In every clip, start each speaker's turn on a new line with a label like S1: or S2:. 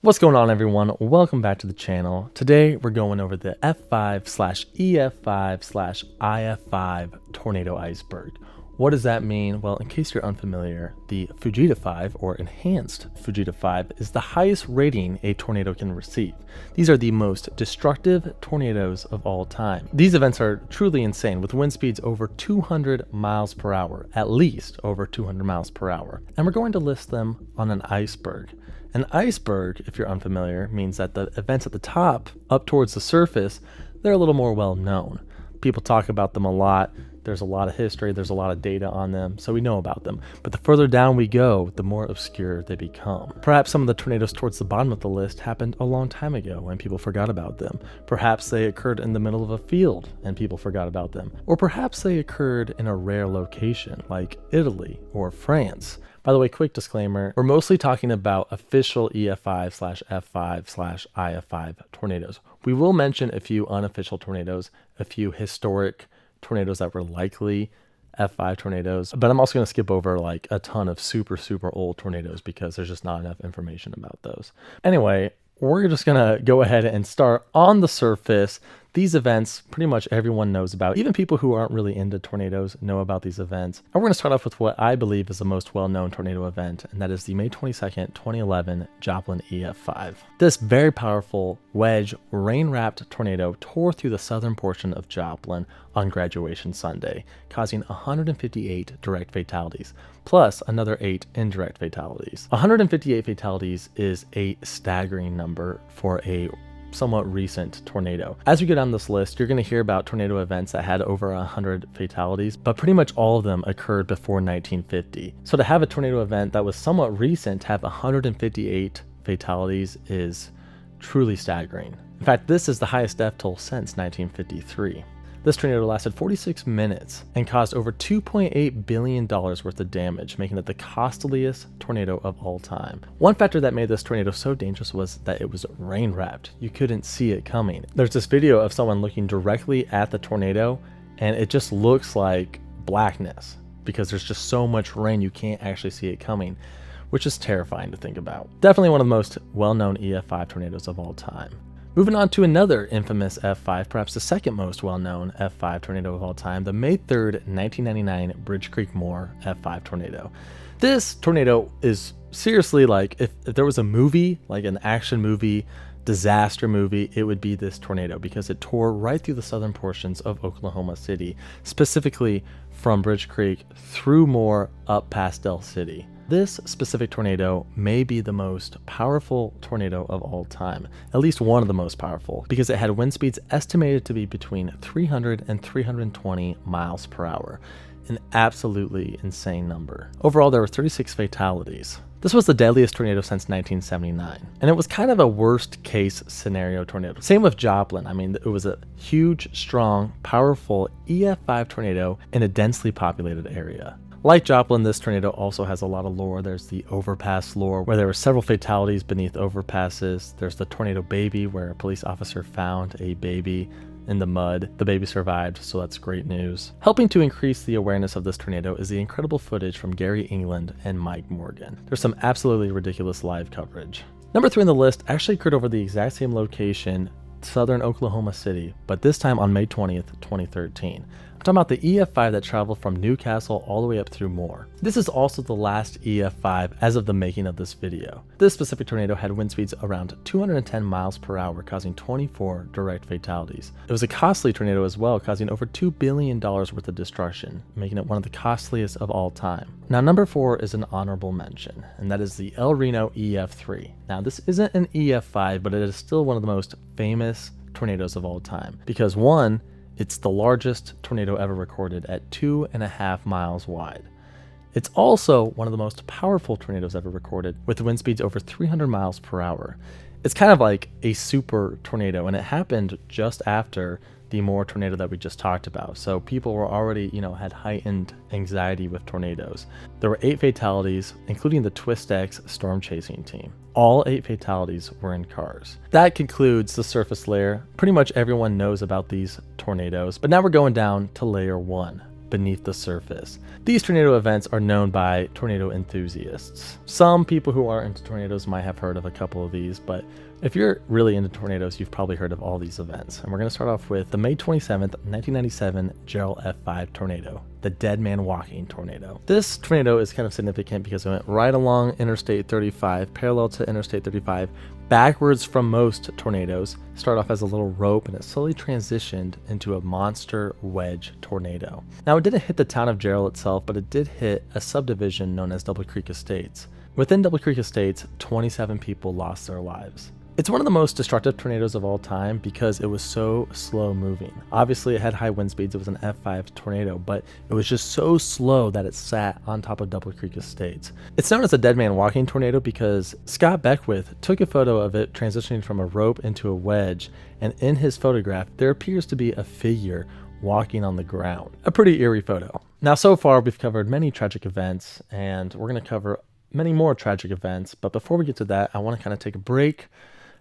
S1: What's going on, everyone? Welcome back to the channel. Today we're going over the F5/EF5/IF5 tornado iceberg. What does that mean? Well, in case you're unfamiliar, the Fujita 5 or enhanced Fujita 5 is the highest rating a tornado can receive. These are the most destructive tornadoes of all time. These events are truly insane, with wind speeds over 200 miles per hour, at least over 200 miles per hour. And we're going to list them on an iceberg. An iceberg, if you're unfamiliar, means that the events at the top, up towards the surface, they're a little more well known. People talk about them a lot. There's a lot of history, there's a lot of data on them, so we know about them. But the further down we go, the more obscure they become. Perhaps some of the tornadoes towards the bottom of the list happened a long time ago and people forgot about them. Perhaps they occurred in the middle of a field and people forgot about them. Or perhaps they occurred in a rare location like Italy or France. By the way, quick disclaimer, we're mostly talking about official EF5/F5/IF5 tornadoes. We will mention a few unofficial tornadoes, a few historic tornadoes that were likely F5 tornadoes, but I'm also going to skip over like a ton of super old tornadoes because there's just not enough information about those. Anyway, we're just going to go ahead and start on the surface. These events pretty much everyone knows about. Even people who aren't really into tornadoes know about these events. And we're going to start off with what I believe is the most well-known tornado event, and that is the May 22nd, 2011 Joplin EF5. This very powerful wedge rain-wrapped tornado tore through the southern portion of Joplin on graduation Sunday, causing 158 direct fatalities, plus another 8 indirect fatalities. 158 fatalities is a staggering number for a somewhat recent tornado. As we go down this list, you're going to hear about tornado events that had over 100 fatalities, but pretty much all of them occurred before 1950. So to have a tornado event that was somewhat recent have 158 fatalities is truly staggering. In fact, this is the highest death toll since 1953. This tornado lasted 46 minutes and caused over $2.8 billion worth of damage, making it the costliest tornado of all time. One factor that made this tornado so dangerous was that it was rain wrapped. You couldn't see it coming. There's this video of someone looking directly at the tornado and it just looks like blackness because there's just so much rain you can't actually see it coming, which is terrifying to think about. Definitely one of the most well-known EF5 tornadoes of all time. Moving on to another infamous F5, perhaps the second most well-known F5 tornado of all time, the May 3rd, 1999 Bridge Creek Moore F5 tornado. This tornado is seriously like, if there was a movie, like an action movie, disaster movie, it would be this tornado because it tore right through the southern portions of Oklahoma City, specifically from Bridge Creek through Moore up past Del City. This specific tornado may be the most powerful tornado of all time, at least one of the most powerful, because it had wind speeds estimated to be between 300 and 320 miles per hour, an absolutely insane number. Overall, there were 36 fatalities. This was the deadliest tornado since 1979, and it was kind of a worst case scenario tornado. Same with Joplin. I mean, it was a huge, strong, powerful EF5 tornado in a densely populated area. Like Joplin, this tornado also has a lot of lore. There's the overpass lore, where there were several fatalities beneath overpasses. There's the tornado baby, where a police officer found a baby in the mud. The baby survived, so that's great news. Helping to increase the awareness of this tornado is the incredible footage from Gary England and Mike Morgan. There's some absolutely ridiculous live coverage. Number 3 on the list actually occurred over the exact same location, southern Oklahoma City, but this time on May 20th, 2013. I'm talking about the EF5 that traveled from Newcastle all the way up through Moore. This is also the last EF5 as of the making of this video. This specific tornado had wind speeds around 210 miles per hour, causing 24 direct fatalities. It was a costly tornado as well, causing over $2 billion worth of destruction, making it one of the costliest of all time. Now, number 4 is an honorable mention, and that is the El Reno EF3. Now, this isn't an EF5, but it is still one of the most famous tornadoes of all time, because one, it's the largest tornado ever recorded at 2.5 miles wide. It's also one of the most powerful tornadoes ever recorded, with wind speeds over 300 miles per hour. It's kind of like a super tornado, and it happened just after the Moore tornado that we just talked about. So people were already, had heightened anxiety with tornadoes. There were 8 fatalities, including the Twist X storm chasing team. All 8 fatalities were in cars. That concludes the surface layer. Pretty much everyone knows about these tornadoes, but now we're going down to layer 1. beneath the surface. These tornado events are known by tornado enthusiasts. Some people who are into tornadoes might have heard of a couple of these, but if you're really into tornadoes, you've probably heard of all these events. And we're going to start off with the May 27th, 1997 Jarrell F5 tornado, the Dead Man Walking tornado. This tornado is kind of significant because it went right along Interstate 35, parallel to Interstate 35, backwards from most tornadoes. Started off as a little rope and it slowly transitioned into a monster wedge tornado. Now it didn't hit the town of Jarrell itself, but it did hit a subdivision known as Double Creek Estates. Within Double Creek Estates, 27 people lost their lives. It's one of the most destructive tornadoes of all time because it was so slow moving. Obviously it had high wind speeds, it was an F5 tornado, but it was just so slow that it sat on top of Double Creek Estates. It's known as a Dead Man Walking tornado because Scott Beckwith took a photo of it transitioning from a rope into a wedge, and in his photograph there appears to be a figure walking on the ground. A pretty eerie photo. Now so far we've covered many tragic events and we're going to cover many more tragic events, but before we get to that, I want to kind of take a break,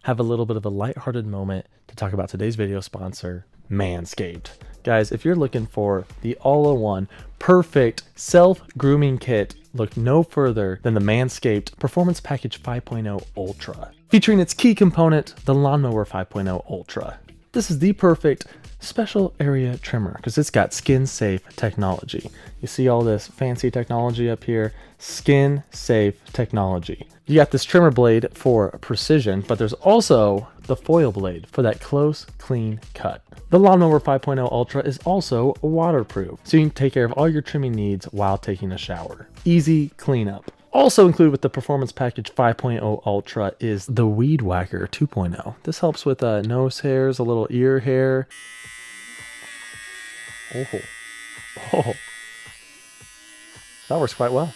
S1: have a little bit of a lighthearted moment to talk about today's video sponsor, Manscaped. Guys, if you're looking for the all-in-one perfect self-grooming kit, look no further than the Manscaped Performance Package 5.0 Ultra. Featuring its key component, the Lawnmower 5.0 Ultra. This is the perfect special area trimmer because it's got skin-safe technology. You see all this fancy technology up here? Skin-safe technology. You got this trimmer blade for precision, but there's also the foil blade for that close, clean cut. The Lawnmower 5.0 Ultra is also waterproof, so you can take care of all your trimming needs while taking a shower. Easy cleanup. Also included with the Performance Package 5.0 Ultra is the Weed Whacker 2.0. This helps with nose hairs, a little ear hair. Oh, that works quite well.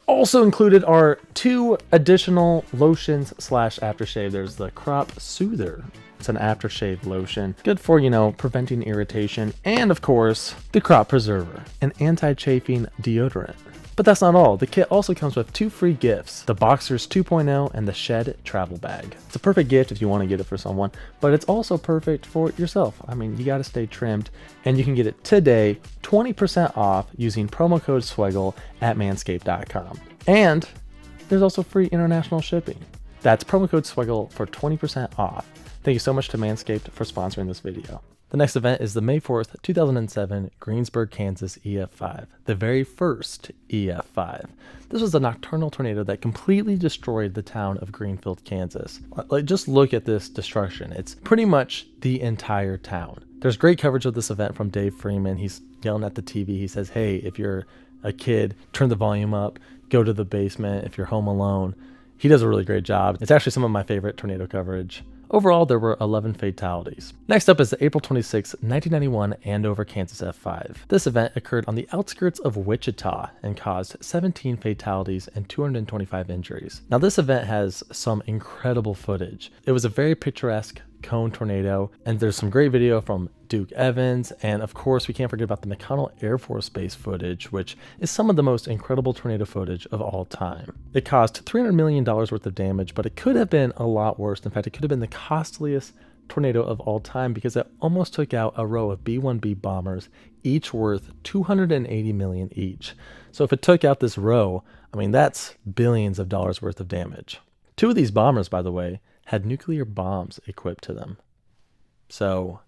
S1: Also included are 2 additional lotions / aftershave. There's the Crop Soother. It's an aftershave lotion, good for, preventing irritation. And of course, the Crop Preserver, an anti-chafing deodorant. But that's not all. The kit also comes with 2 free gifts, the Boxers 2.0 and the Shed Travel Bag. It's a perfect gift if you want to get it for someone, but it's also perfect for yourself. I mean, you got to stay trimmed, and you can get it today, 20% off using promo code SWEGGLE at manscaped.com. And there's also free international shipping. That's promo code SWEGGLE for 20% off. Thank you so much to Manscaped for sponsoring this video. The next event is the May 4th, 2007 Greensburg, Kansas EF5, the very first EF5. This was a nocturnal tornado that completely destroyed the town of Greenfield, Kansas. Just look at this destruction. It's pretty much the entire town. There's great coverage of this event from Dave Freeman. He's yelling at the TV. He says, hey, if you're a kid, turn the volume up, go to the basement if you're home alone. He does a really great job. It's actually some of my favorite tornado coverage. Overall, there were 11 fatalities. Next up is the April 26, 1991 Andover, Kansas F5. This event occurred on the outskirts of Wichita and caused 17 fatalities and 225 injuries. Now this event has some incredible footage. It was a very picturesque cone tornado, and there's some great video from Duke Evans, and of course we can't forget about the McConnell Air Force Base footage, which is some of the most incredible tornado footage of all time. It caused $300 million worth of damage, but it could have been a lot worse. In fact, it could have been the costliest tornado of all time because it almost took out a row of B-1B bombers, each worth $280 million each. So if it took out this row, I mean, that's billions of dollars worth of damage. 2 of these bombers, by the way, had nuclear bombs equipped to them. So,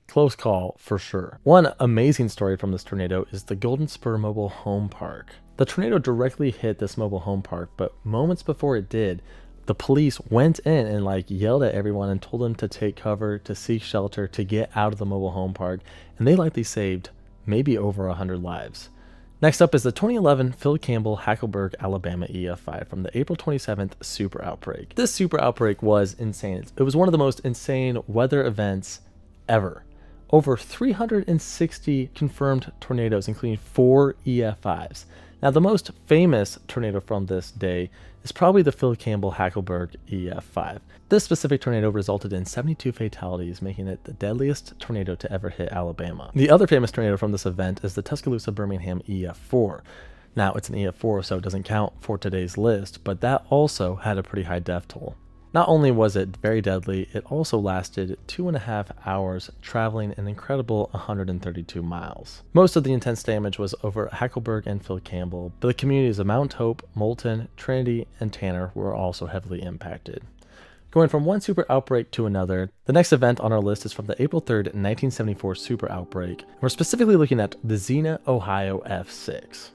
S1: close call for sure. One amazing story from this tornado is the Golden Spur Mobile Home Park. The tornado directly hit this mobile home park, but moments before it did, the police went in and yelled at everyone and told them to take cover, to seek shelter, to get out of the mobile home park, and they likely saved maybe over 100 lives. Next up is the 2011 Phil Campbell Hackleburg, Alabama EF5 from the April 27th super outbreak. This super outbreak was insane. It was one of the most insane weather events ever. Over 360 confirmed tornadoes, including 4 EF5s. Now, the most famous tornado from this day is probably the Phil Campbell Hackleburg EF5. This specific tornado resulted in 72 fatalities, making it the deadliest tornado to ever hit Alabama. The other famous tornado from this event is the Tuscaloosa Birmingham EF4. Now, it's an EF4, so it doesn't count for today's list, but that also had a pretty high death toll. Not only was it very deadly, it also lasted 2.5 hours, traveling an incredible 132 miles. Most of the intense damage was over Hackleburg and Phil Campbell, but the communities of Mount Hope, Moulton, Trinity, and Tanner were also heavily impacted. Going from one super outbreak to another, the next event on our list is from the April 3rd, 1974 super outbreak. We're specifically looking at the Xenia, Ohio F6.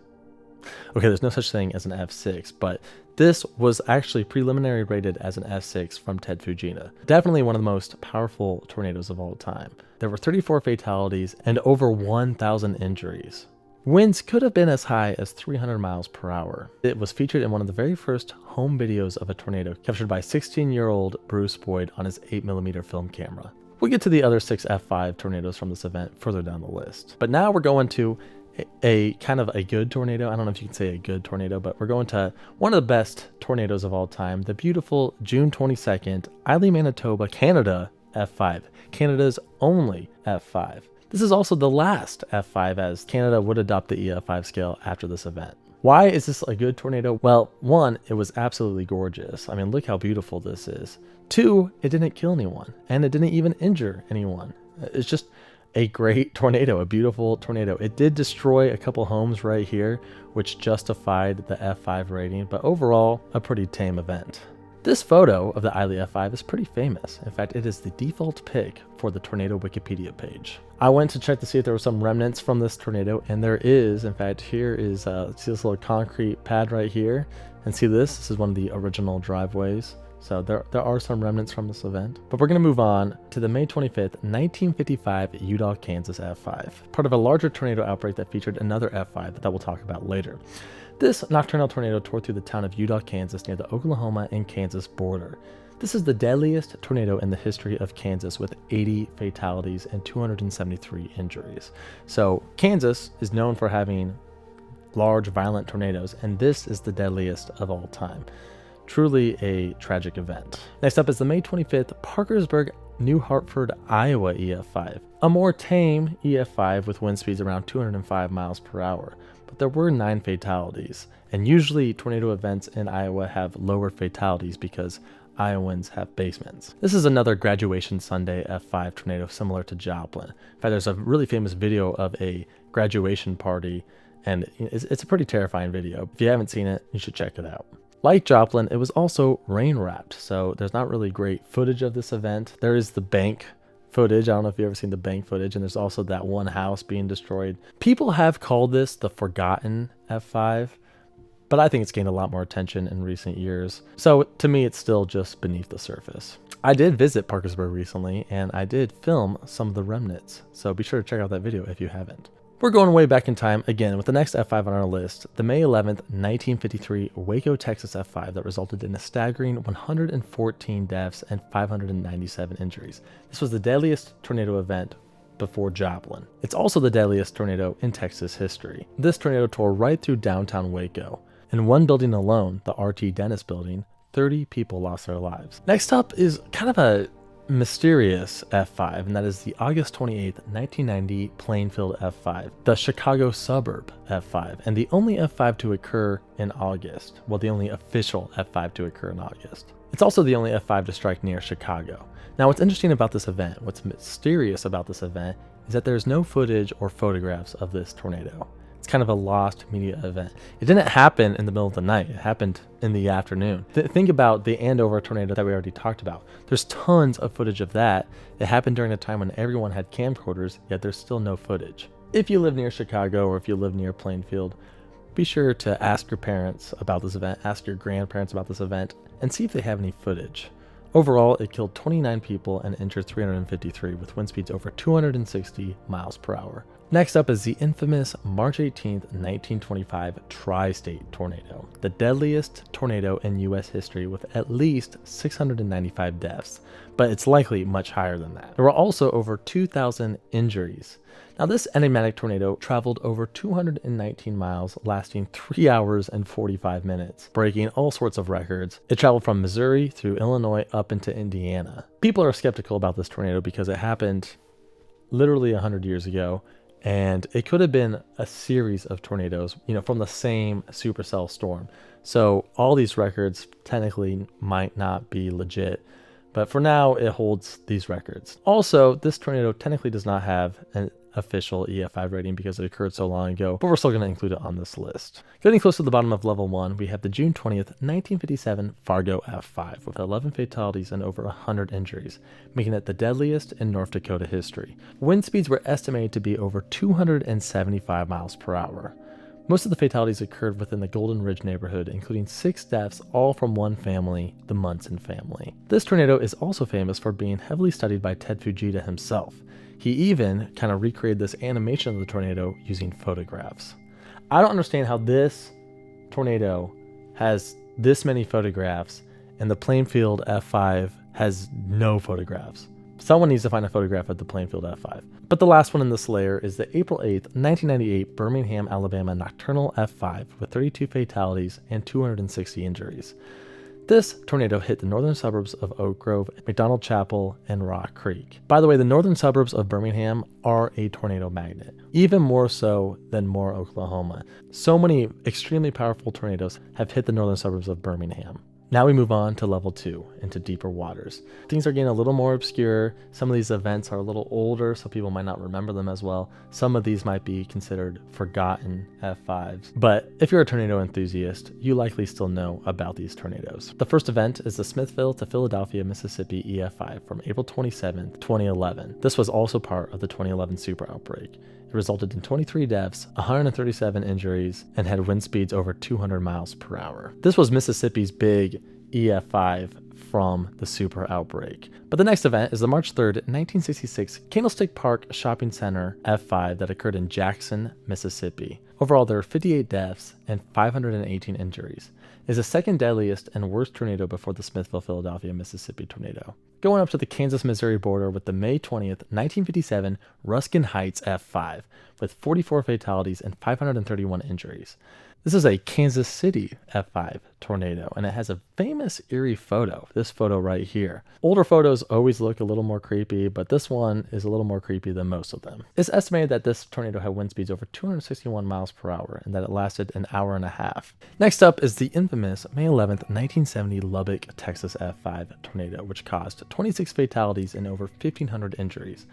S1: Okay, there's no such thing as an F6, but this was actually preliminary rated as an F6 from Ted Fujita. Definitely one of the most powerful tornadoes of all time. There were 34 fatalities and over 1,000 injuries. Winds could have been as high as 300 miles per hour. It was featured in one of the very first home videos of a tornado captured by 16-year-old Bruce Boyd on his 8mm film camera. We'll get to the other 6 F5 tornadoes from this event further down the list. But now we're going to a kind of a good tornado. I don't know if you can say a good tornado, but we're going to one of the best tornadoes of all time, the beautiful June 22nd, Islay, Manitoba, Canada F5, Canada's only F5. This is also the last F5, as Canada would adopt the EF5 scale after this event. Why is this a good tornado? Well, one, it was absolutely gorgeous. I mean, look how beautiful this is. Two, it didn't kill anyone, and it didn't even injure anyone. It's just a great tornado, a beautiful tornado. It did destroy a couple homes right here, which justified the F5 rating, but overall, a pretty tame event. This photo of the Islay F5 is pretty famous. In fact, it is the default pic for the tornado Wikipedia page. I went to check to see if there were some remnants from this tornado, and there is. In fact, here is, see this little concrete pad right here, and see this? This is one of the original driveways. So there are some remnants from this event. But we're going to move on to the May 25th, 1955 Udall, Kansas F5, part of a larger tornado outbreak that featured another F5 that we'll talk about later. This nocturnal tornado tore through the town of Udall, Kansas, near the Oklahoma and Kansas border. This is the deadliest tornado in the history of Kansas, with 80 fatalities and 273 injuries. So Kansas is known for having large, violent tornadoes, and this is the deadliest of all time. Truly a tragic event. Next up is the May 25th Parkersburg, New Hartford, Iowa EF5. A more tame EF5 with wind speeds around 205 miles per hour, but there were 9 fatalities. And usually tornado events in Iowa have lower fatalities because Iowans have basements. This is another graduation Sunday F5 tornado similar to Joplin. In fact, there's a really famous video of a graduation party, and it's a pretty terrifying video. If you haven't seen it, you should check it out. Like Joplin, it was also rain-wrapped, so there's not really great footage of this event. There is the bank footage. I don't know if you've ever seen the bank footage, and there's also that one house being destroyed. People have called this the forgotten F5, but I think it's gained a lot more attention in recent years. So to me, it's still just beneath the surface. I did visit Parkersburg recently, and I did film some of the remnants, so be sure to check out that video if you haven't. We're going way back in time again with the next F5 on our list, the May 11th, 1953 Waco, Texas F5 that resulted in a staggering 114 deaths and 597 injuries. This was the deadliest tornado event before Joplin. It's also the deadliest tornado in Texas history. This tornado tore right through downtown Waco. In one building alone, the R.T. Dennis building, 30 people lost their lives. Next up is kind of a mysterious F5, and that is the August 28th, 1990 Plainfield F5, the Chicago suburb F5, and the only F5 to occur in August. Well, the only official F5 to occur in August. It's also the only F5 to strike near Chicago. Now, what's interesting about this event, what's mysterious about this event, is that there's no footage or photographs of this tornado. It's kind of a lost media event. It didn't happen in the middle of the night. It happened in the afternoon. Think about the Andover tornado that we already talked about. There's tons of footage of that. It happened during a time when everyone had camcorders, yet there's still no footage. If you live near Chicago or if you live near Plainfield, be sure to ask your parents about this event, ask your grandparents about this event, and see if they have any footage. Overall, it killed 29 people and injured 353 with wind speeds over 260 miles per hour. Next up is the infamous March 18th, 1925 Tri-State tornado, the deadliest tornado in U.S. history with at least 695 deaths, but it's likely much higher than that. There were also over 2,000 injuries. Now, this enigmatic tornado traveled over 219 miles, lasting 3 hours and 45 minutes, breaking all sorts of records. It traveled from Missouri through Illinois up into Indiana. People are skeptical about this tornado because it happened literally 100 years ago, And it could have been a series of tornadoes, from the same supercell storm. So all these records technically might not be legit, but for now it holds these records. Also, this tornado technically does not have an official EF5 rating because it occurred so long ago, but we're still going to include it on this list. Getting close to the bottom of level 1, we have the June 20th, 1957 Fargo F5 with 11 fatalities and over 100 injuries, making it the deadliest in North Dakota history. Wind speeds were estimated to be over 275 miles per hour. Most of the fatalities occurred within the Golden Ridge neighborhood, including 6 deaths, all from one family, the Munson family. This tornado is also famous for being heavily studied by Ted Fujita himself. He even kind of recreated this animation of the tornado using photographs. I don't understand how this tornado has this many photographs and the Plainfield F5 has no photographs. Someone needs to find a photograph of the Plainfield F5. But the last one in this layer is the April 8th, 1998 Birmingham, Alabama nocturnal F5 with 32 fatalities and 260 injuries. This tornado hit the northern suburbs of Oak Grove, McDonald Chapel, and Rock Creek. By the way, the northern suburbs of Birmingham are a tornado magnet, even more so than Moore, Oklahoma. So many extremely powerful tornadoes have hit the northern suburbs of Birmingham. Now we move on to level 2, into deeper waters. Things are getting a little more obscure. Some of these events are a little older, so people might not remember them as well. Some of these might be considered forgotten F5s. But if you're a tornado enthusiast, you likely still know about these tornadoes. The first event is the Smithville to Philadelphia, Mississippi EF5 from April 27th, 2011. This was also part of the 2011 super outbreak. It resulted in 23 deaths, 137 injuries, and had wind speeds over 200 miles per hour. This was Mississippi's big EF5 from the super outbreak. But the next event is the March 3rd, 1966 Candlestick Park Shopping Center F5 that occurred in Jackson, Mississippi. Overall, there were 58 deaths and 518 injuries. It is the second deadliest and worst tornado before the Smithville, Philadelphia, Mississippi tornado. Going up to the Kansas-Missouri border with the May 20th, 1957 Ruskin Heights F5 with 44 fatalities and 531 injuries. This is a Kansas City F5 tornado, and it has a famous eerie photo, this photo right here. Older photos always look a little more creepy, but this one is a little more creepy than most of them. It's estimated that this tornado had wind speeds over 261 miles per hour and that it lasted an hour and a half. Next up is the infamous May 11th, 1970 Lubbock, Texas F5 tornado, which caused 26 fatalities and over 1,500 injuries.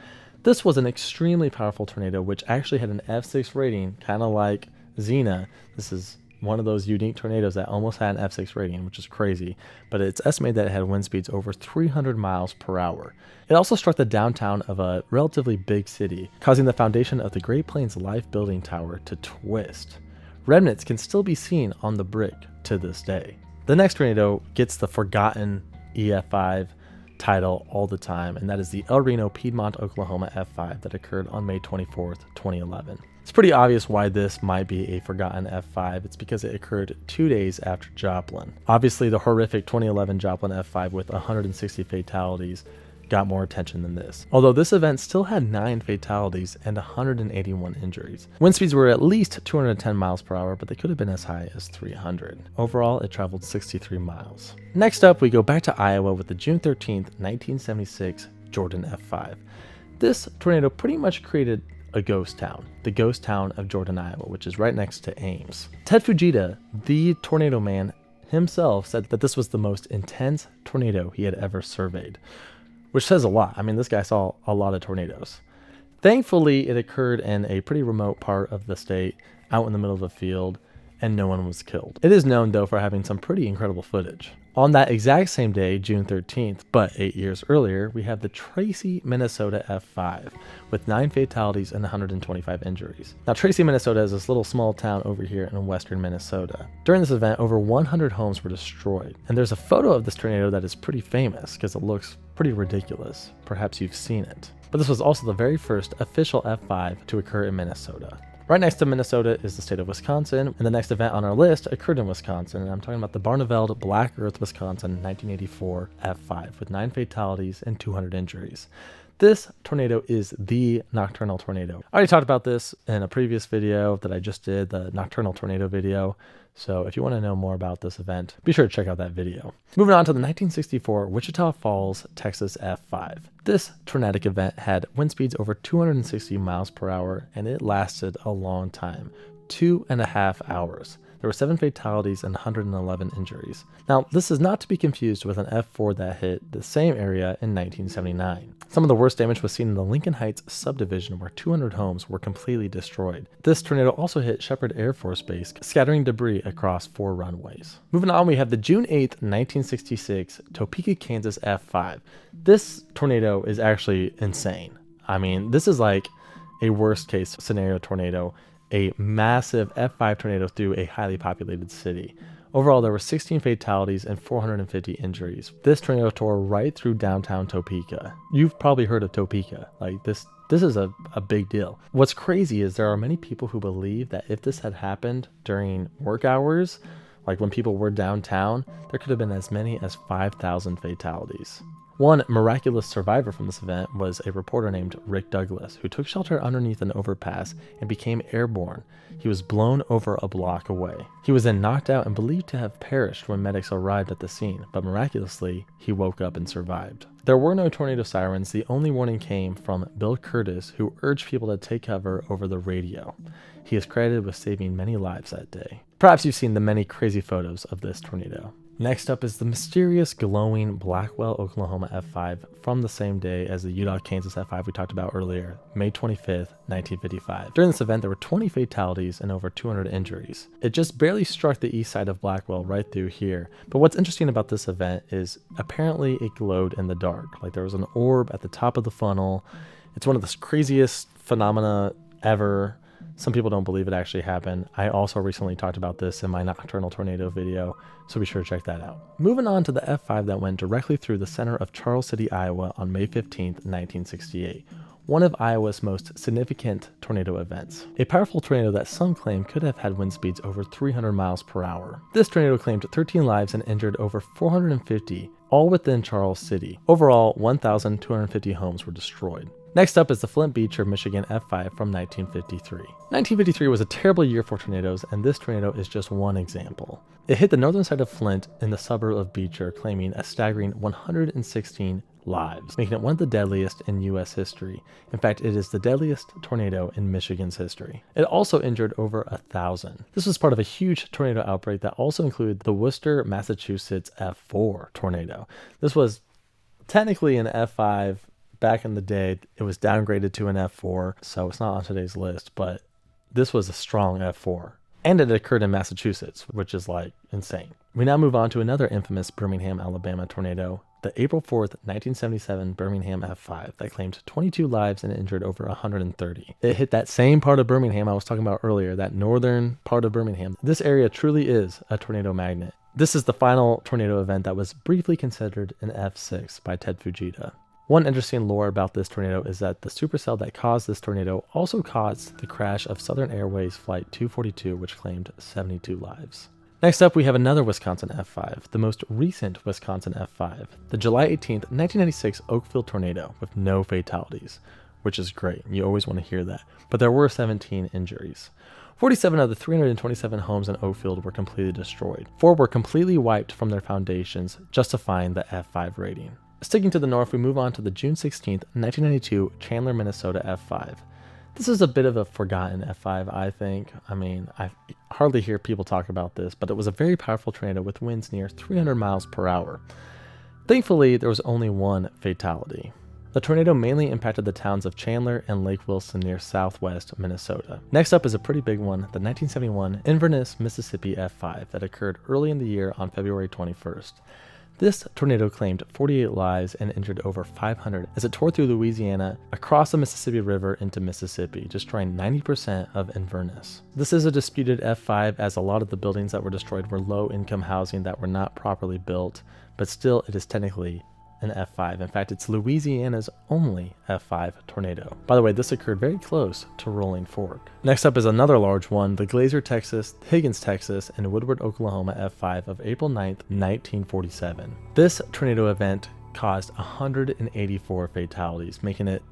S1: This was an extremely powerful tornado, which actually had an F6 rating, kind of like Xenia. This is one of those unique tornadoes that almost had an F6 rating, which is crazy, but it's estimated that it had wind speeds over 300 miles per hour. It also struck the downtown of a relatively big city, causing the foundation of the Great Plains Life Building Tower to twist. Remnants can still be seen on the brick to this day. The next tornado gets the forgotten EF5 title all the time, and that is the El Reno, Piedmont, Oklahoma F5 that occurred on May 24th, 2011. It's pretty obvious why this might be a forgotten F5. It's because it occurred 2 days after Joplin. Obviously, the horrific 2011 Joplin F5 with 160 fatalities got more attention than this, although this event still had 9 fatalities and 181 injuries. Wind speeds were at least 210 miles per hour, but they could have been as high as 300. Overall, it traveled 63 miles. Next up, we go back to Iowa with the June 13th, 1976 Jordan F5. This tornado pretty much created a ghost town, the ghost town of Jordan, Iowa, which is right next to Ames. Ted Fujita, the tornado man himself, said that this was the most intense tornado he had ever surveyed, which says a lot. I mean, this guy saw a lot of tornadoes. Thankfully, it occurred in a pretty remote part of the state, out in the middle of a field, and no one was killed. It is known, though, for having some pretty incredible footage. On that exact same day, June 13th, but 8 years earlier, we have the Tracy, Minnesota F5 with 9 fatalities and 125 injuries. Now, Tracy, Minnesota is this little small town over here in western Minnesota. During this event, over 100 homes were destroyed, and there's a photo of this tornado that is pretty famous because it looks pretty ridiculous. Perhaps you've seen it. But this was also the very first official F5 to occur in Minnesota. Right next to Minnesota is the state of Wisconsin, and the next event on our list occurred in Wisconsin, and I'm talking about the Barneveld Black Earth, Wisconsin 1984 F5 with 9 fatalities and 200 injuries. This tornado is the nocturnal tornado. I already talked about this in a previous video that I just did, the nocturnal tornado video, So if you want to know more about this event, be sure to check out that video. Moving on to the 1964 Wichita Falls, Texas F5. This tornadic event had wind speeds over 260 miles per hour, and it lasted a long time, 2.5 hours. There were 7 fatalities and 111 injuries. Now, this is not to be confused with an F4 that hit the same area in 1979. Some of the worst damage was seen in the Lincoln Heights subdivision, where 200 homes were completely destroyed. This tornado also hit Shepherd Air Force Base, scattering debris across 4 runways. Moving on, we have the June 8th, 1966 Topeka, Kansas F5. This tornado is actually insane. I mean, this is like a worst case scenario tornado. A massive F5 tornado through a highly populated city. Overall, there were 16 fatalities and 450 injuries. This tornado tore right through downtown Topeka. You've probably heard of Topeka. Like this is a big deal. What's crazy is there are many people who believe that if this had happened during work hours, like when people were downtown, there could have been as many as 5,000 fatalities. One miraculous survivor from this event was a reporter named Rick Douglas, who took shelter underneath an overpass and became airborne. He was blown over a block away. He was then knocked out and believed to have perished when medics arrived at the scene, but miraculously, he woke up and survived. There were no tornado sirens. The only warning came from Bill Curtis, who urged people to take cover over the radio. He is credited with saving many lives that day. Perhaps you've seen the many crazy photos of this tornado. Next up is the mysterious glowing Blackwell, Oklahoma F5 from the same day as the Utah, Kansas F5 we talked about earlier, May 25th, 1955. During this event, there were 20 fatalities and over 200 injuries. It just barely struck the east side of Blackwell right through here. But what's interesting about this event is apparently it glowed in the dark. Like there was an orb at the top of the funnel. It's one of the craziest phenomena ever. Some people don't believe it actually happened. I also recently talked about this in my nocturnal tornado video, so be sure to check that out. Moving on to the F5 that went directly through the center of Charles City, Iowa on May 15th, 1968. One of Iowa's most significant tornado events. A powerful tornado that some claim could have had wind speeds over 300 miles per hour. This tornado claimed 13 lives and injured over 450, all within Charles City. Overall, 1,250 homes were destroyed. Next up is the Flint Beecher, Michigan F5 from 1953. 1953 was a terrible year for tornadoes, and this tornado is just one example. It hit the northern side of Flint in the suburb of Beecher, claiming a staggering 116 lives, making it one of the deadliest in U.S. history. In fact, it is the deadliest tornado in Michigan's history. It also injured over 1,000. This was part of a huge tornado outbreak that also included the Worcester, Massachusetts F4 tornado. This was technically an F5. Back in the day, it was downgraded to an F4, so it's not on today's list, but this was a strong F4. And it occurred in Massachusetts, which is like insane. We now move on to another infamous Birmingham, Alabama tornado, the April 4th, 1977 Birmingham F5 that claimed 22 lives and injured over 130. It hit that same part of Birmingham I was talking about earlier, that northern part of Birmingham. This area truly is a tornado magnet. This is the final tornado event that was briefly considered an F6 by Ted Fujita. One interesting lore about this tornado is that the supercell that caused this tornado also caused the crash of Southern Airways Flight 242, which claimed 72 lives. Next up, we have another Wisconsin F5, the most recent Wisconsin F5, the July 18th, 1996 Oakfield tornado with no fatalities, which is great. You always want to hear that. But there were 17 injuries. 47 of the 327 homes in Oakfield were completely destroyed. 4 were completely wiped from their foundations, justifying the F5 rating. Sticking to the north, we move on to the June 16th, 1992 Chandler, Minnesota F5. This is a bit of a forgotten F5, I think. I mean, I hardly hear people talk about this, but it was a very powerful tornado with winds near 300 miles per hour. Thankfully, there was only one fatality. The tornado mainly impacted the towns of Chandler and Lake Wilson near southwest Minnesota. Next up is a pretty big one, the 1971 Inverness, Mississippi F5 that occurred early in the year on February 21st. This tornado claimed 48 lives and injured over 500 as it tore through Louisiana across the Mississippi River into Mississippi, destroying 90% of Inverness. This is a disputed F5 as a lot of the buildings that were destroyed were low-income housing that were not properly built, but still it is technically an F5. In fact, it's Louisiana's only F5 tornado. By the way, this occurred very close to Rolling Fork. Next up is another large one, the Glazer, Texas, Higgins, Texas, and Woodward, Oklahoma F5 of April 9th, 1947. This tornado event caused 184 fatalities, making it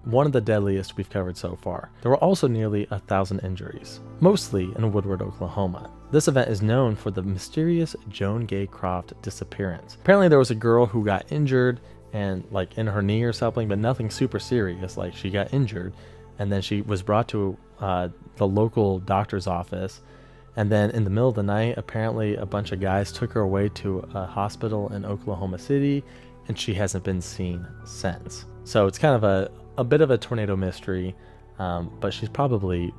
S1: one of the deadliest we've covered so far. There were also nearly 1,000 injuries, mostly in Woodward, Oklahoma. This event is known for the mysterious Joan Gay Croft disappearance. Apparently there was a girl who got injured and like in her knee or something, but nothing super serious. Like she got injured and then she was brought to the local doctor's office. And then in the middle of the night, apparently a bunch of guys took her away to a hospital in Oklahoma City, and she hasn't been seen since. So it's kind of a bit of a tornado mystery, but she's probably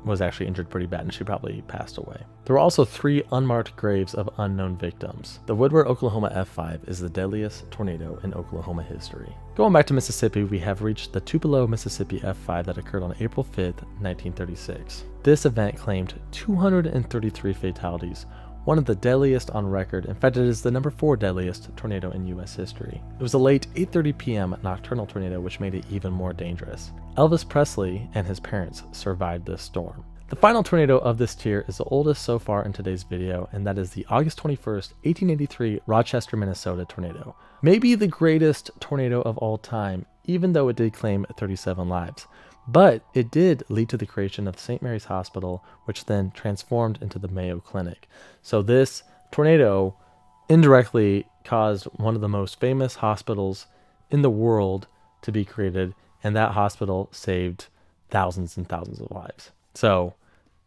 S1: was actually injured pretty bad and she probably passed away. There were also 3 unmarked graves of unknown victims. The Woodward, Oklahoma F5 is the deadliest tornado in Oklahoma history. Going back to Mississippi, we have reached the Tupelo, Mississippi F5 that occurred on April 5th, 1936. This event claimed 233 fatalities, one of the deadliest on record. In fact, it is the number 4 deadliest tornado in U.S. history. It was a late 8:30 p.m. nocturnal tornado, which made it even more dangerous. Elvis Presley and his parents survived this storm. The final tornado of this tier is the oldest so far in today's video, and that is the August 21st, 1883 Rochester, Minnesota tornado. Maybe the greatest tornado of all time, even though it did claim 37 lives. But it did lead to the creation of St. Mary's Hospital, which then transformed into the Mayo Clinic. So this tornado indirectly caused one of the most famous hospitals in the world to be created, and that hospital saved thousands and thousands of lives. So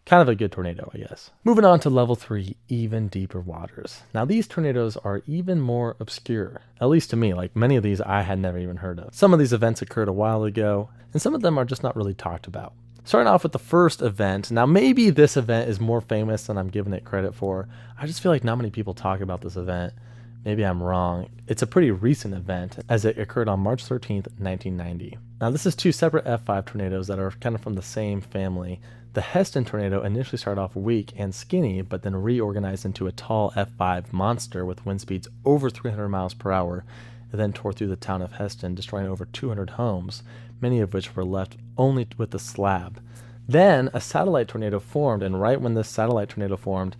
S1: kind of a good tornado, I guess. Moving on to level 3, even deeper waters. Now these tornadoes are even more obscure, at least to me. Like many of these I had never even heard of. Some of these events occurred a while ago, and some of them are just not really talked about. Starting off with the first event. Now maybe this event is more famous than I'm giving it credit for. I just feel like not many people talk about this event. Maybe I'm wrong. It's a pretty recent event as it occurred on March 13th, 1990. Now this is 2 separate F5 tornadoes that are kind of from the same family. The Heston tornado initially started off weak and skinny, but then reorganized into a tall F5 monster with wind speeds over 300 miles per hour, and then tore through the town of Heston, destroying over 200 homes, many of which were left only with a slab. Then a satellite tornado formed, and right when this satellite tornado formed,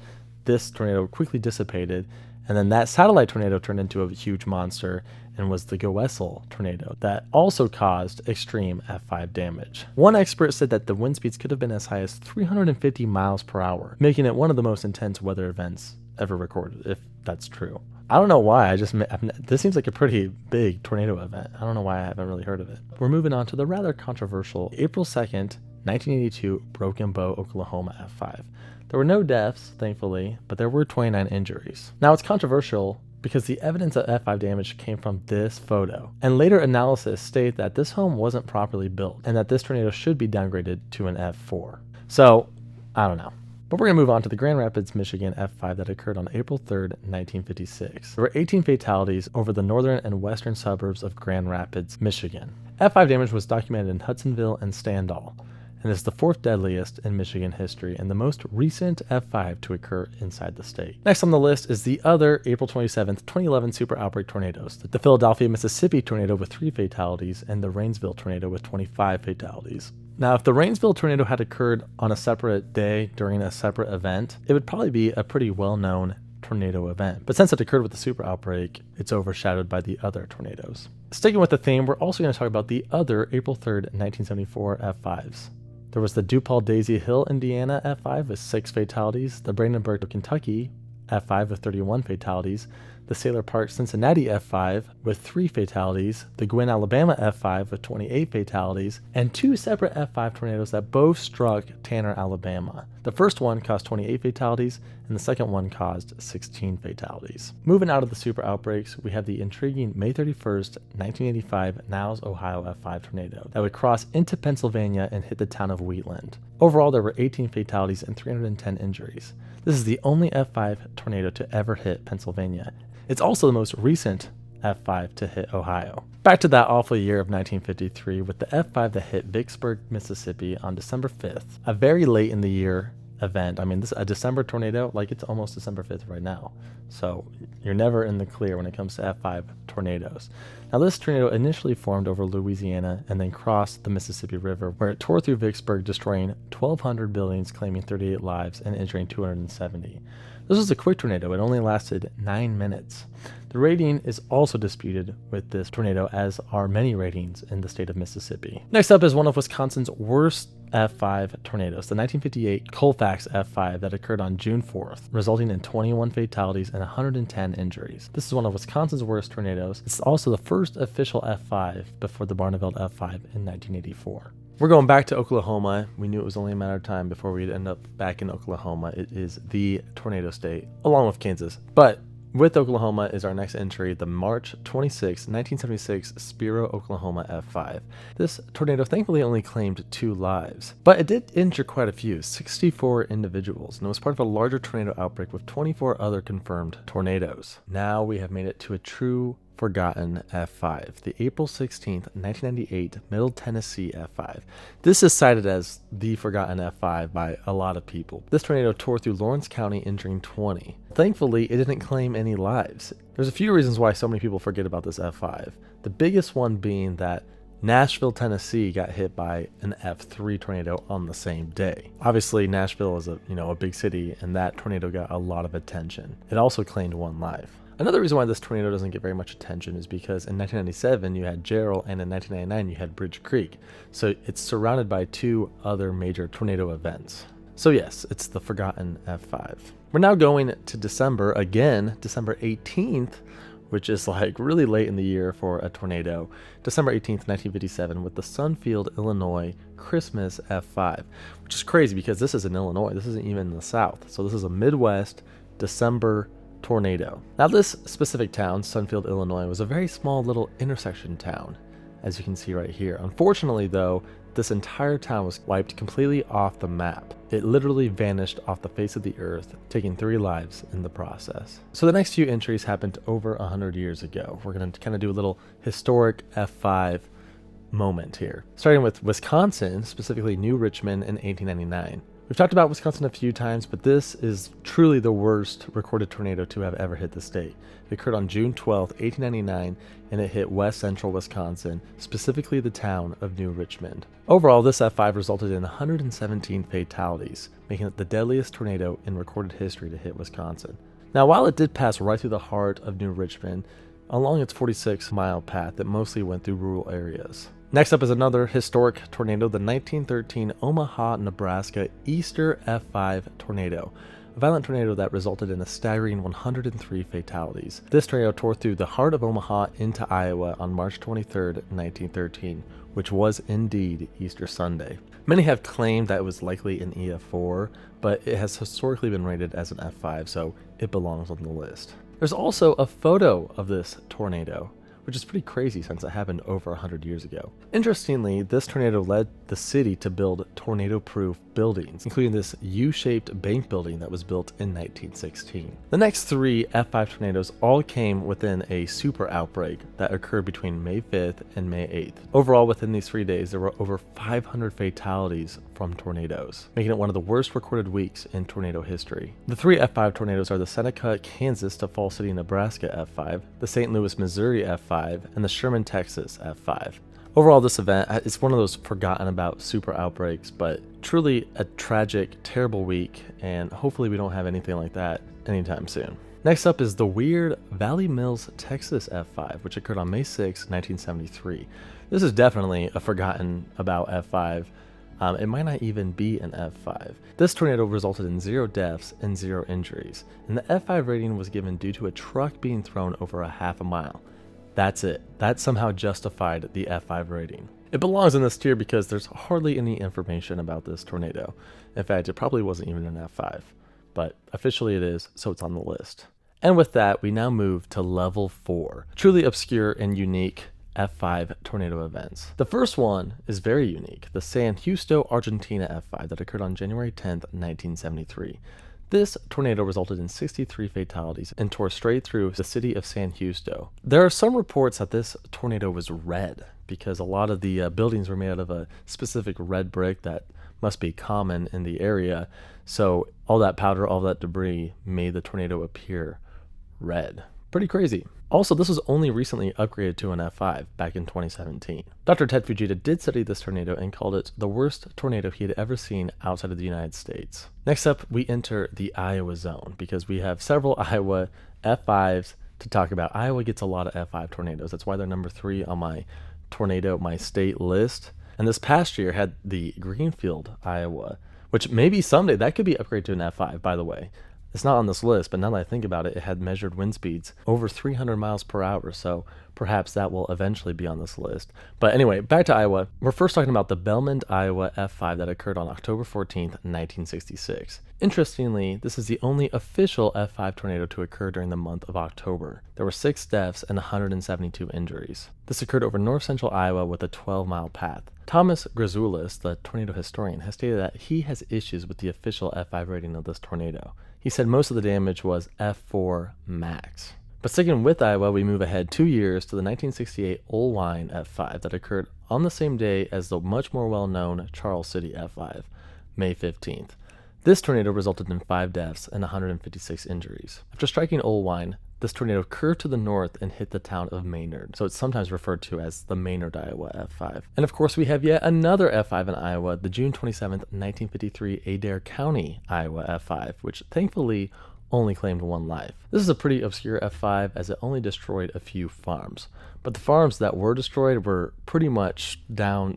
S1: this tornado quickly dissipated, and then that satellite tornado turned into a huge monster and was the Goessel tornado that also caused extreme F5 damage. One expert said that the wind speeds could have been as high as 350 miles per hour, making it one of the most intense weather events ever recorded, if that's true. I don't know why, this seems like a pretty big tornado event. I don't know why I haven't really heard of it. We're moving on to the rather controversial April 2nd, 1982 Broken Bow, Oklahoma F5. There were no deaths, thankfully, but there were 29 injuries. Now it's controversial because the evidence of F5 damage came from this photo, and later analysis state that this home wasn't properly built and that this tornado should be downgraded to an F4. So, I don't know. But we're going to move on to the Grand Rapids, Michigan F5 that occurred on April 3rd, 1956. There were 18 fatalities over the northern and western suburbs of Grand Rapids, Michigan. F5 damage was documented in Hudsonville and Stendal, and is the 4th deadliest in Michigan history and the most recent F5 to occur inside the state. Next on the list is the other April 27th, 2011 super outbreak tornadoes. The Philadelphia, Mississippi tornado with 3 fatalities and the Rainsville tornado with 25 fatalities. Now, if the Rainsville tornado had occurred on a separate day during a separate event, it would probably be a pretty well-known tornado event. But since it occurred with the super outbreak, it's overshadowed by the other tornadoes. Sticking with the theme, we're also going to talk about the other April 3rd, 1974 F5s. There was the DuPaul Daisy Hill, Indiana F5 with 6 fatalities, the Brandenburg, Kentucky F5 with 31 fatalities, the Sailor Park, Cincinnati F5 with 3 fatalities, the Gwynn, Alabama F5 with 28 fatalities, and 2 separate F5 tornadoes that both struck Tanner, Alabama. The first one caused 28 fatalities, and the second one caused 16 fatalities. Moving out of the super outbreaks, we have the intriguing May 31st, 1985 Niles, Ohio F5 tornado that would cross into Pennsylvania and hit the town of Wheatland. Overall, there were 18 fatalities and 310 injuries. This is the only F5 tornado to ever hit Pennsylvania. It's also the most recent F5 to hit Ohio. Back to that awful year of 1953 with the F5 that hit Vicksburg, Mississippi on December 5th, a very late in the year event. I mean, this a December tornado, like it's almost December 5th right now. So you're never in the clear when it comes to F5 tornadoes. Now this tornado initially formed over Louisiana and then crossed the Mississippi River, where it tore through Vicksburg, destroying 1,200 buildings, claiming 38 lives and injuring 270. This was a quick tornado. It only lasted 9 minutes. The rating is also disputed with this tornado, as are many ratings in the state of Mississippi. Next up is one of Wisconsin's worst F5 tornadoes, the 1958 Colfax F5 that occurred on June 4th, resulting in 21 fatalities and 110 injuries. This is one of Wisconsin's worst tornadoes. It's also the first official F5 before the Barneveld F5 in 1984. We're going back to Oklahoma. We knew it was only a matter of time before we'd end up back in Oklahoma. It is the tornado state, along with Kansas. But with Oklahoma is our next entry, the March 26, 1976 Spiro, Oklahoma F5. This tornado thankfully only claimed 2 lives, but it did injure quite a few, 64 individuals, and it was part of a larger tornado outbreak with 24 other confirmed tornadoes. Now we have made it to a true forgotten F5, the April 16th, 1998 Middle Tennessee F5. This is cited as the forgotten F5 by a lot of people. This tornado tore through Lawrence County, injuring 20. Thankfully, it didn't claim any lives. There's a few reasons why so many people forget about this F5. The biggest one being that Nashville, Tennessee got hit by an F3 tornado on the same day. Obviously, Nashville is a big city, and that tornado got a lot of attention. It also claimed 1 life. Another reason why this tornado doesn't get very much attention is because in 1997 you had Jarrell, and in 1999 you had Bridge Creek. So it's surrounded by 2 other major tornado events. So yes, it's the forgotten F5. We're now going to December again, December 18th, which is like really late in the year for a tornado. December 18th, 1957 with the Sunfield, Illinois Christmas F5, which is crazy because this is in Illinois. This isn't even in the South. So this is a Midwest December tornado. Now this specific town, Sunfield, Illinois, was a very small little intersection town, as you can see right here. Unfortunately though, this entire town was wiped completely off the map. It literally vanished off the face of the earth, taking 3 lives in the process. So the next few entries happened over 100 years ago. We're going to kind of do a little historic F5 moment here. Starting with Wisconsin, specifically New Richmond in 1899. We've talked about Wisconsin a few times, but this is truly the worst recorded tornado to have ever hit the state. It occurred on June 12, 1899, and it hit west central Wisconsin, specifically the town of New Richmond. Overall, this F5 resulted in 117 fatalities, making it the deadliest tornado in recorded history to hit Wisconsin. Now, while it did pass right through the heart of New Richmond, along its 46-mile path that mostly went through rural areas. Next up is another historic tornado, the 1913 Omaha, Nebraska Easter F5 tornado, a violent tornado that resulted in a staggering 103 fatalities. This tornado tore through the heart of Omaha into Iowa on March 23, 1913, which was indeed Easter Sunday. Many have claimed that it was likely an EF4, but it has historically been rated as an F5, so it belongs on the list. There's also a photo of this tornado, which is pretty crazy since it happened over 100 years ago. Interestingly, this tornado led the city to build tornado-proof buildings, including this U-shaped bank building that was built in 1916. The next 3 F5 tornadoes all came within a super outbreak that occurred between May 5th and May 8th. Overall, within these 3 days, there were over 500 fatalities from tornadoes, making it one of the worst recorded weeks in tornado history. The 3 F5 tornadoes are the Seneca, Kansas to Fall City, Nebraska F5, the St. Louis, Missouri F5, and the Sherman, Texas F5. Overall, this event is one of those forgotten about super outbreaks, but truly a tragic, terrible week, and hopefully we don't have anything like that anytime soon. Next up is the weird Valley Mills, Texas F5, which occurred on May 6, 1973. This is definitely a forgotten about F5. It might not even be an F5. This tornado resulted in 0 deaths and 0 injuries, and the F5 rating was given due to a truck being thrown over a half a mile. That's it. That somehow justified the F5 rating. It belongs in this tier because there's hardly any information about this tornado. In fact, it probably wasn't even an F5, but officially it is, so it's on the list. And with that, we now move to level 4, truly obscure and unique F5 tornado events. The first one is very unique, the San Justo, Argentina F5 that occurred on January 10th, 1973. This tornado resulted in 63 fatalities and tore straight through the city of San Justo. There are some reports that this tornado was red because a lot of the buildings were made out of a specific red brick that must be common in the area. So all that powder, all that debris made the tornado appear red. Pretty crazy. Also, this was only recently upgraded to an F5 back in 2017. Dr. Ted Fujita did study this tornado and called it the worst tornado he had ever seen outside of the United States. Next up, we enter the Iowa zone because we have several Iowa F5s to talk about. Iowa gets a lot of F5 tornadoes. That's why they're number 3 on my state list. And this past year had the Greenfield, Iowa, which maybe someday that could be upgraded to an F5, by the way. It's not on this list, but now that I think about it, it had measured wind speeds over 300 miles per hour, so perhaps that will eventually be on this list. But anyway, back to Iowa. We're first talking about the Belmond, Iowa F5 that occurred on October 14th, 1966. Interestingly, this is the only official F5 tornado to occur during the month of October. There were 6 deaths and 172 injuries. This occurred over north-central Iowa with a 12-mile path. Thomas Grzoulis, the tornado historian, has stated that he has issues with the official F5 rating of this tornado. He said most of the damage was F4 max. But sticking with Iowa, we move ahead 2 years to the 1968 Olwine F5 that occurred on the same day as the much more well-known Charles City F5, May 15th. This tornado resulted in 5 deaths and 156 injuries. After striking Olwine, this tornado curved to the north and hit the town of Maynard, so it's sometimes referred to as the Maynard, Iowa F5. And of course, we have yet another F5 in Iowa, the June 27th, 1953 Adair County, Iowa F5, which thankfully only claimed 1 life. This is a pretty obscure F5 as it only destroyed a few farms, but the farms that were destroyed were pretty much down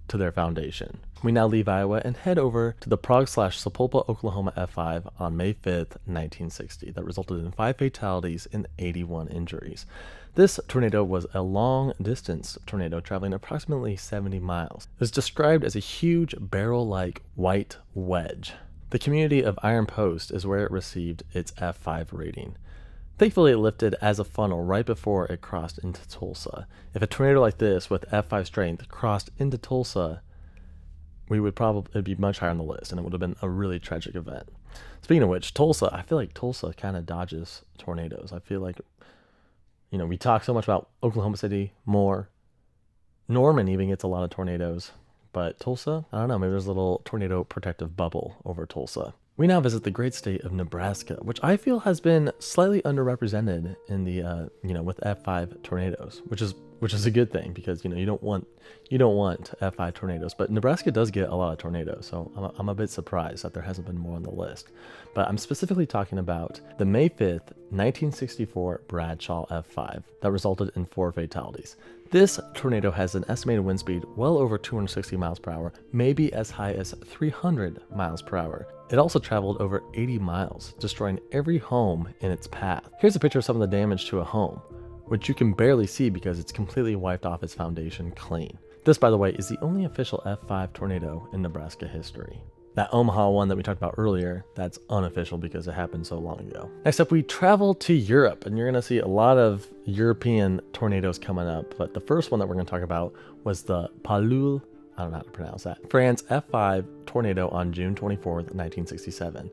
S1: to their foundation. We now leave Iowa and head over to the Prague/Sapulpa, Oklahoma F5 on May 5th, 1960 that resulted in 5 fatalities and 81 injuries. This tornado was a long-distance tornado traveling approximately 70 miles. It was described as a huge barrel-like white wedge. The community of Iron Post is where it received its F5 rating. Thankfully, it lifted as a funnel right before it crossed into Tulsa. If a tornado like this with F5 strength crossed into Tulsa, it'd be much higher on the list, and it would have been a really tragic event. Speaking of which, Tulsa, I feel like Tulsa kind of dodges tornadoes. I feel like, we talk so much about Oklahoma City more. Norman even gets a lot of tornadoes, but Tulsa, I don't know, maybe there's a little tornado protective bubble over Tulsa. We now visit the great state of Nebraska, which I feel has been slightly underrepresented in the, with F5 tornadoes, which is a good thing because, you don't want F5 tornadoes, but Nebraska does get a lot of tornadoes, so I'm a bit surprised that there hasn't been more on the list. But I'm specifically talking about the May 5th, 1964 Bradshaw F5 that resulted in 4 fatalities. This tornado has an estimated wind speed well over 260 miles per hour, maybe as high as 300 miles per hour. It also traveled over 80 miles, destroying every home in its path. Here's a picture of some of the damage to a home, which you can barely see because it's completely wiped off its foundation clean. This, by the way, is the only official F5 tornado in Nebraska history. That Omaha one that we talked about earlier, that's unofficial because it happened so long ago. Next up, we travel to Europe, and you're going to see a lot of European tornadoes coming up, but the first one that we're going to talk about was the Palul, I don't know how to pronounce that, France F5 tornado on June 24th, 1967.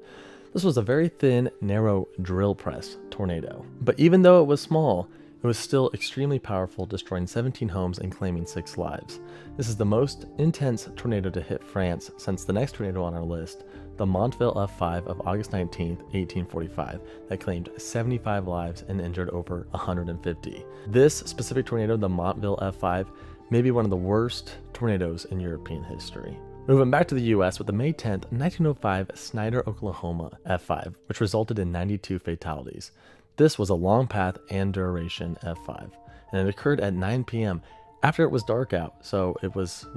S1: This was a very thin, narrow drill press tornado, but even though it was small, it was still extremely powerful, destroying 17 homes and claiming 6 lives. This is the most intense tornado to hit France since the next tornado on our list, the Montville F5 of August 19, 1845, that claimed 75 lives and injured over 150. This specific tornado, the Montville F5, may be one of the worst tornadoes in European history. Moving back to the US with the May 10th, 1905 Snyder, Oklahoma F5, which resulted in 92 fatalities. This was a long path and duration F5, and it occurred at 9 p.m. after it was dark out, so it was,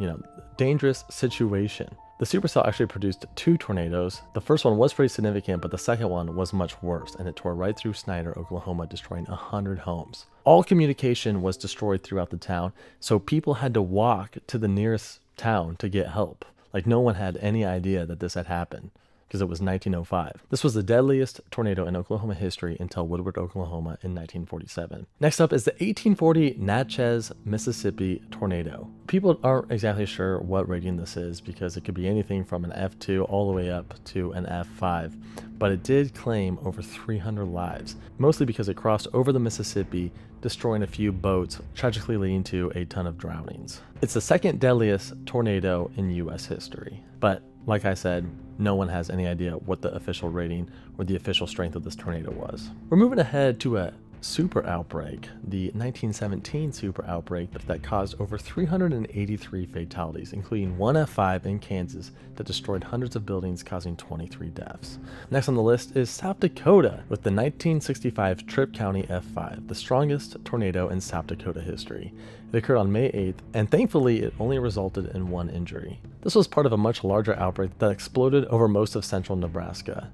S1: dangerous situation. The supercell actually produced 2 tornadoes. The first one was pretty significant, but the second one was much worse, and it tore right through Snyder, Oklahoma, destroying 100 homes. All communication was destroyed throughout the town, so people had to walk to the nearest town to get help. Like, no one had any idea that this had happened, because it was 1905. This was the deadliest tornado in Oklahoma history until Woodward, Oklahoma in 1947. Next up is the 1840 Natchez, Mississippi tornado. People aren't exactly sure what rating this is because it could be anything from an F2 all the way up to an F5, but it did claim over 300 lives, mostly because it crossed over the Mississippi, destroying a few boats, tragically leading to a ton of drownings. It's the second deadliest tornado in US history, but like I said, no one has any idea what the official rating or the official strength of this tornado was. We're moving ahead to a super outbreak, the 1917 super outbreak that caused over 383 fatalities, including one F5 in Kansas that destroyed hundreds of buildings, causing 23 deaths. Next on the list is South Dakota with the 1965 Tripp County F5, the strongest tornado in South Dakota history. It occurred on May 8th, and thankfully it only resulted in one injury. This was part of a much larger outbreak that exploded over most of central Nebraska.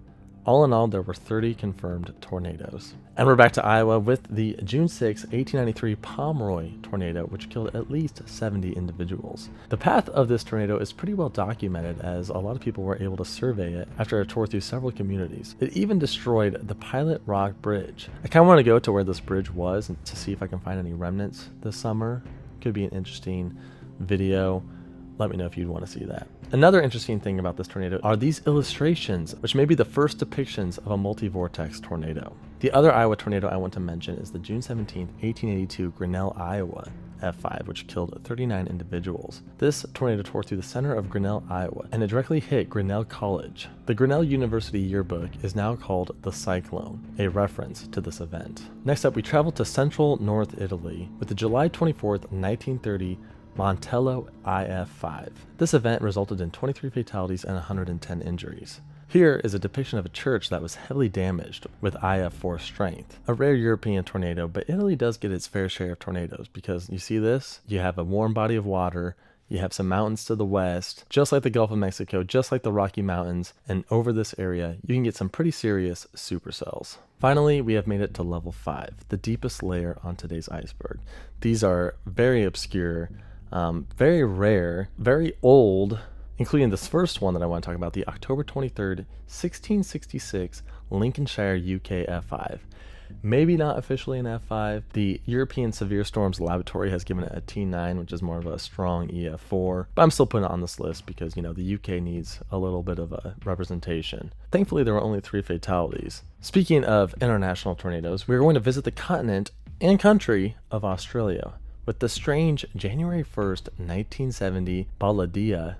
S1: All in all, there were 30 confirmed tornadoes. And we're back to Iowa with the June 6, 1893 Pomeroy tornado, which killed at least 70 individuals. The path of this tornado is pretty well documented, as a lot of people were able to survey it after it tore through several communities. It even destroyed the Pilot Rock Bridge. I kind of want to go to where this bridge was to see if I can find any remnants this summer. Could be an interesting video. Let me know if you'd want to see that. Another interesting thing about this tornado are these illustrations, which may be the first depictions of a multi-vortex tornado. The other Iowa tornado I want to mention is the June 17, 1882 Grinnell, Iowa F5, which killed 39 individuals. This tornado tore through the center of Grinnell, Iowa, and it directly hit Grinnell College. The Grinnell University yearbook is now called the Cyclone, a reference to this event. Next up, we travel to central North Italy with the July 24th, 1930 Montello EF5. This event resulted in 23 fatalities and 110 injuries. Here is a depiction of a church that was heavily damaged with EF4 strength. A rare European tornado, but Italy does get its fair share of tornadoes because you see this? You have a warm body of water, you have some mountains to the west, just like the Gulf of Mexico, just like the Rocky Mountains, and over this area, you can get some pretty serious supercells. Finally, we have made it to level 5, the deepest layer on today's iceberg. These are very obscure, very rare, very old, including this first one that I want to talk about, the October 23rd, 1666 Lincolnshire UK F5. Maybe not officially an F5. The European Severe Storms Laboratory has given it a T9, which is more of a strong EF4, but I'm still putting it on this list because, you know, the UK needs a little bit of a representation. Thankfully, there were only 3 fatalities. Speaking of international tornadoes, we're going to visit the continent and country of Australia with the strange January 1st, 1970 Balladella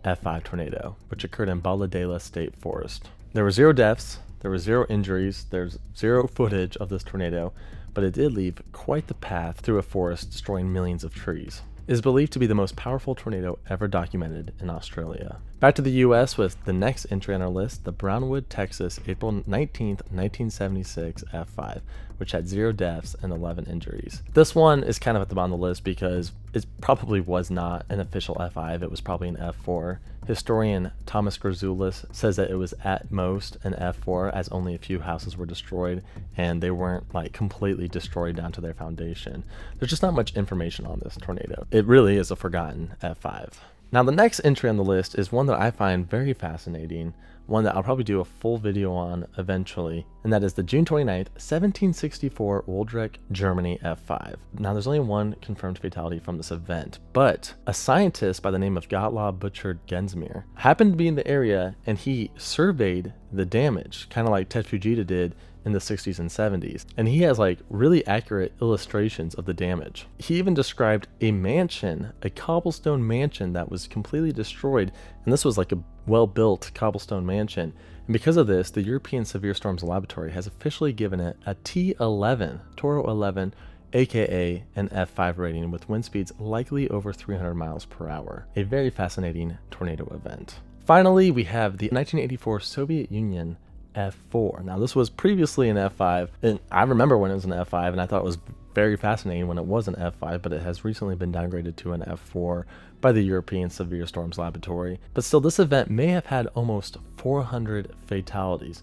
S1: F5 tornado, which occurred in Balladella State Forest. There were 0 deaths, there were 0 injuries, there's 0 footage of this tornado, but it did leave quite the path through a forest, destroying millions of trees. It is believed to be the most powerful tornado ever documented in Australia. Back to the US with the next entry on our list, the Brownwood, Texas, April 19th, 1976 F5, which had 0 deaths and 11 injuries. This one is kind of at the bottom of the list because it probably was not an official F5, it was probably an F4. Historian Thomas Grzoulis says that it was at most an F4, as only a few houses were destroyed and they weren't like completely destroyed down to their foundation. There's just not much information on this tornado. It really is a forgotten F5. Now the next entry on the list is one that I find very fascinating, one that I'll probably do a full video on eventually, and that is the June 29th, 1764 Woldreck, Germany F5. Now there's only one confirmed fatality from this event, but a scientist by the name of Gottlob Butchert Gensmer happened to be in the area and he surveyed the damage, kind of like Ted Fujita did in the 60s and 70s, and he has like really accurate illustrations of the damage. He even described a mansion, a cobblestone mansion that was completely destroyed, and this was like a well-built cobblestone mansion. And because of this, the European Severe Storms Laboratory has officially given it a T11, Toro 11, aka an F5 rating with wind speeds likely over 300 miles per hour. A very fascinating tornado event. Finally, we have the 1984 Soviet Union F4. Now this was previously an F5, and I remember when it was an F5 and I thought it was very fascinating when it was an F5, but it has recently been downgraded to an F4 by the European Severe Storms Laboratory. But still, this event may have had almost 400 fatalities.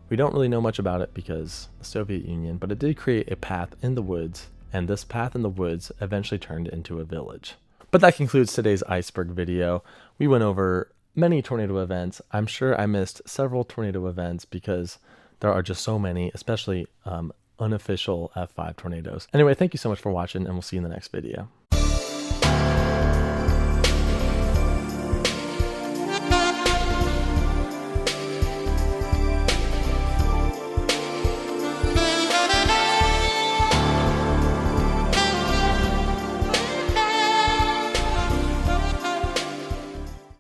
S1: We don't really know much about it because the Soviet Union, but it did create a path in the woods, and this path in the woods eventually turned into a village. But that concludes today's Iceberg video. We went over many tornado events. I'm sure I missed several tornado events because there are just so many, especially unofficial F5 tornadoes. Anyway, thank you so much for watching, and we'll see you in the next video.